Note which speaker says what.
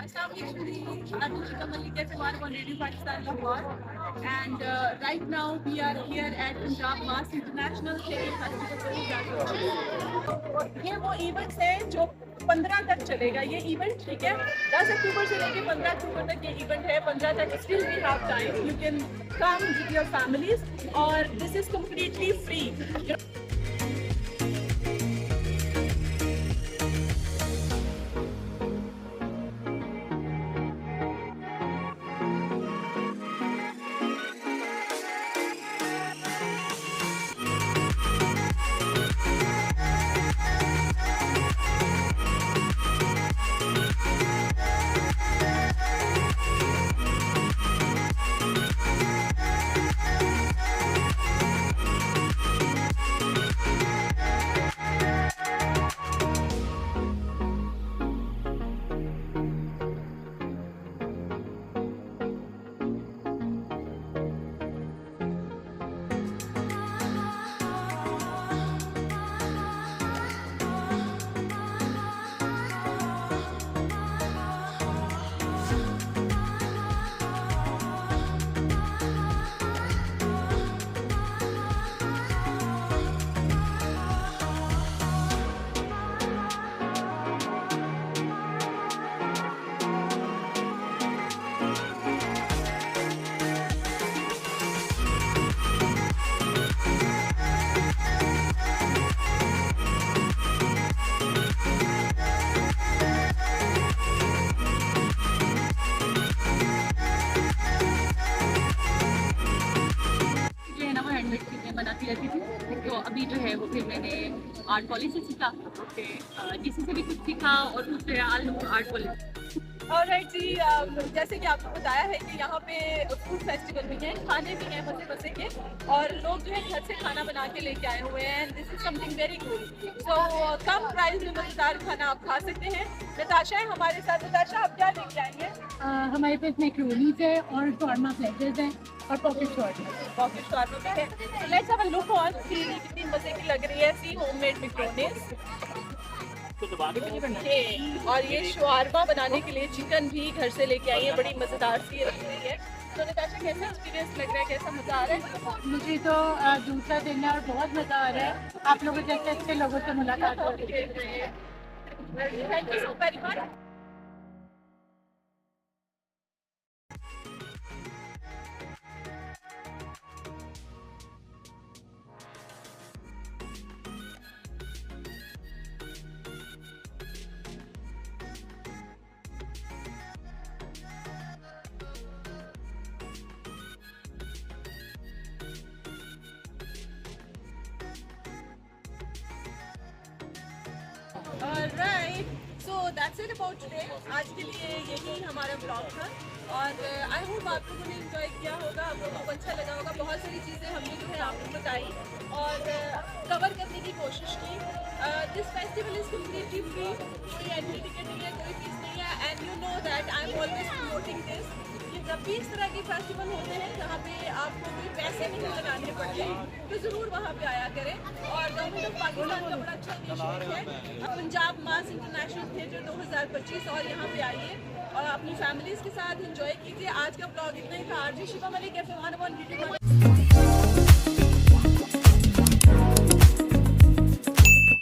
Speaker 1: And right now we are here at Punjab Mass International Chicken Festival. ये वो events है जो 15 तक चलेगा ये इवेंट, ठीक है। 10 अक्टूबर से लेकर 15 अक्टूबर तक ये इवेंट है। 15 तक still we have time, you can come with your families और दिस इज कम्प्लीटली फ्री। बनाती रहती थी, तो अभी जो है वो फिर मैंने आर्ट कॉलेज से सीखा, फिर डीसी से भी कुछ सीखा और फिर आर्ट कॉलेज। ऑलराइट जी, जैसे कि आपको बताया है कि यहाँ पे फूड फेस्टिवल भी है, खाने भी हैं मजे मजे के, और लोग जो है घर से खाना बना के लेके आए हुए हैं। This is something very good. So come price में मजेदार खाना आप खा सकते हैं। नताशा है हमारे साथ। नताशा, आप क्या लेके आएंगे?
Speaker 2: हमारे पास मैक्रोनीज है और शॉर्मा प्लेटर्स हैं और पॉकेट शॉर्मा
Speaker 1: भी है। So let's have a look on, कि कितनी मजे की लग रही है। सी होममेड मैक्रोनीज, और ये शवारमा बनाने के लिए चिकन भी घर से लेके आई है, बड़ी मजेदार सी रख रही है। तो नताशा, कैसा एक्सपीरियंस लग रहा है, कैसा मजा आ रहा है?
Speaker 2: मुझे तो दूसरा दिन है और बहुत मजा आ रहा है आप लोगों जैसे अच्छे लोगों से मुलाकात हो रही है।
Speaker 1: Thank you so very much. Alright, so that's it about today. आज के लिए यही हमारा ब्लॉग था, और आई होप आप लोगों ने एंजॉय किया होगा, आप लोगों को अच्छा लगा होगा। बहुत सारी चीज़ें हमने जो है आपको बताई और कवर करने की कोशिश की। This festival is completely free, कोई एंट्री टिकट नहीं है, कोई फीस नहीं है। And you know that I am always promoting this. जब भी इस तरह के फेस्टिवल होते हैं जहाँ पे आपको कोई पैसे नहीं लगाने पड़ते, तो ज़रूर वहाँ पे आया करें। और गवर्नमेंट ऑफ पाकिस्तान का बड़ा अच्छा इनिशिएटिव है पंजाब मास इंटरनेशनल थिएटर 2025, और यहाँ पे आइए और अपनी फैमिलीज़ के साथ एंजॉय कीजिए। आज का ब्लॉग इतना ही था। RJ Shiva Malik, F1 YouTube.